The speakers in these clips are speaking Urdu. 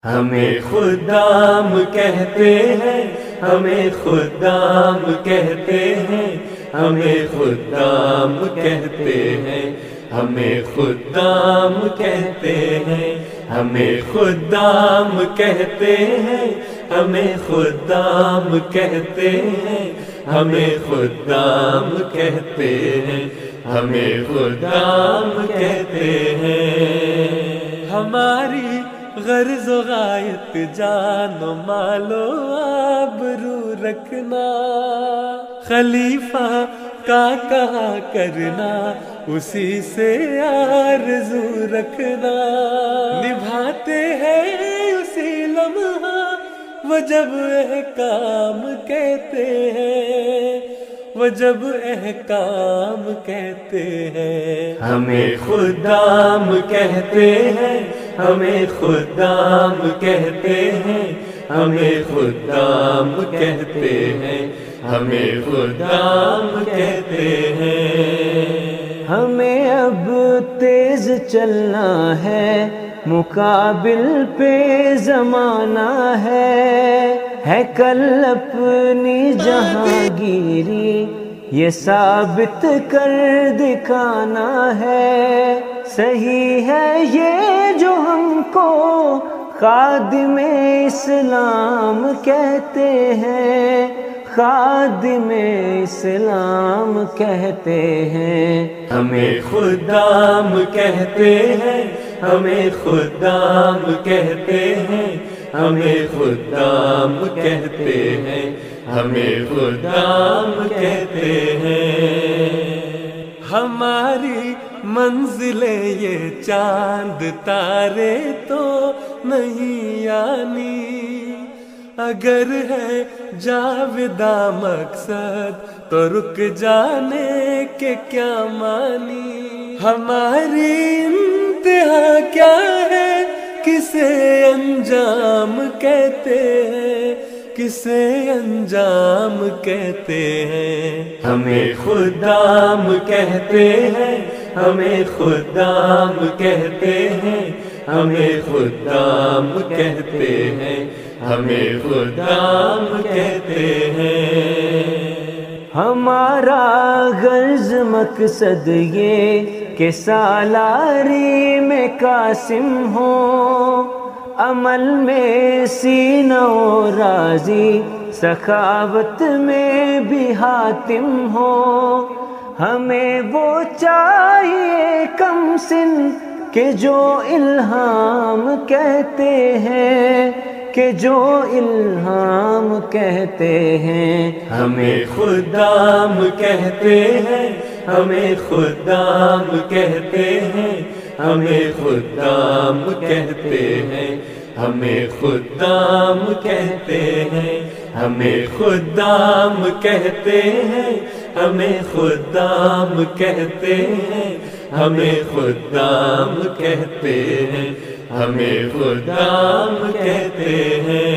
ہمیں خدام کہتے ہیں، ہمیں خدام کہتے ہیں، ہمیں خدام کہتے ہیں، ہمیں خدام کہتے ہیں، ہمیں خدام کہتے ہیں، ہمیں خدام کہتے ہیں، ہمیں خدام کہتے ہیں، ہمیں خدام کہتے ہیں۔ ہماری غرض و غایت جان و مال و آبرو رکھنا، خلیفہ کا کہا کرنا، اسی سے آرزو رکھنا، نبھاتے ہیں اسی لمحہ وہ جب احکام کہتے ہیں، وہ جب احکام کہتے ہیں۔ ہمیں خدام کہتے ہیں، ہمیں خدام کہتے ہیں، ہمیں خدام کہتے ہیں، ہمیں خدام کہتے ہیں۔ ہمیں اب تیز چلنا ہے، مقابل پہ زمانہ ہے کل اپنی جہانگیری یہ ثابت کر دکھانا ہے۔ صحیح ہے یہ جو ہم کو خادم اسلام کہتے ہیں، خادم اسلام کہتے ہیں۔ ہمیں خدام کہتے ہیں، ہمیں خدام کہتے ہیں، ہمیں خدام کہتے ہیں، ہمیں خدام کہتے ہیں۔ ہماری منزلیں یہ چاند تارے تو نہیں یعنی، اگر ہے جاوداں مقصد تو رک جانے کے کیا معنی۔ ہماری انتہا کیا ہے، کسے انجام کہتے ہیں، کسے انجام کہتے ہیں۔ ہمیں خدام کہتے ہیں، ہمیں خدام کہتے ہیں، ہمیں خدام کہتے ہیں، ہمیں خدام کہتے ہیں۔ ہمارا غرض مقصد یہ کہ سالاری میں قاسم ہو، عمل میں سینہ و راضی، سخاوت میں بھی حاتم ہو۔ ہمیں وہ چاہیے کم سن کہ جو الہام کہتے ہیں، کہ جو الہام کہتے ہیں۔ ہمیں خدام کہتے ہیں، ہمیں خدام کہتے ہیں، ہمیں خدام کہتے ہیں، ہمیں خدام کہتے ہیں، ہمیں خدام کہتے ہیں، ہمیں خدام کہتے ہیں، ہمیں خدام کہتے ہیں، ہمیں خدام کہتے ہیں۔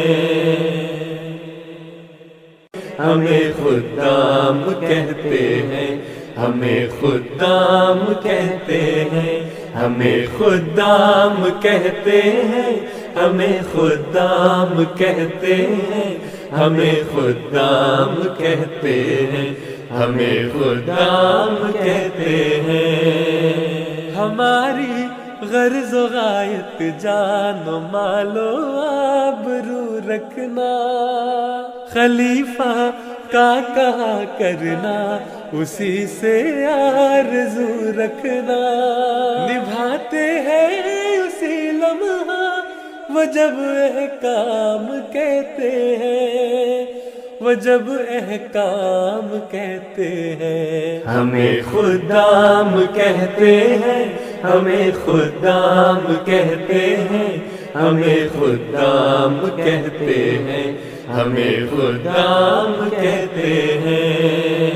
ہمیں خدام کہتے ہیں، ہمیں خدام کہتے ہیں، ہمیں خدام کہتے ہیں، ہمیں خدام کہتے ہیں، ہمیں خدام کہتے ہیں، ہمیں خدام کہتے ہیں۔ ہماری غرض و غایت جان و مال و آبرو رکھنا، خلیفہ کا کہا کرنا، اسی سے آرزو رکھنا، نبھاتے ہیں اسی لمحہ وہ جب احکام کہتے ہیں، وہ جب احکام کہتے ہیں۔ ہمیں خدام کہتے ہیں، ہمیں خدام کہتے ہیں، ہمیں خدام کہتے ہیں، ہمیں خدام کہتے ہیں۔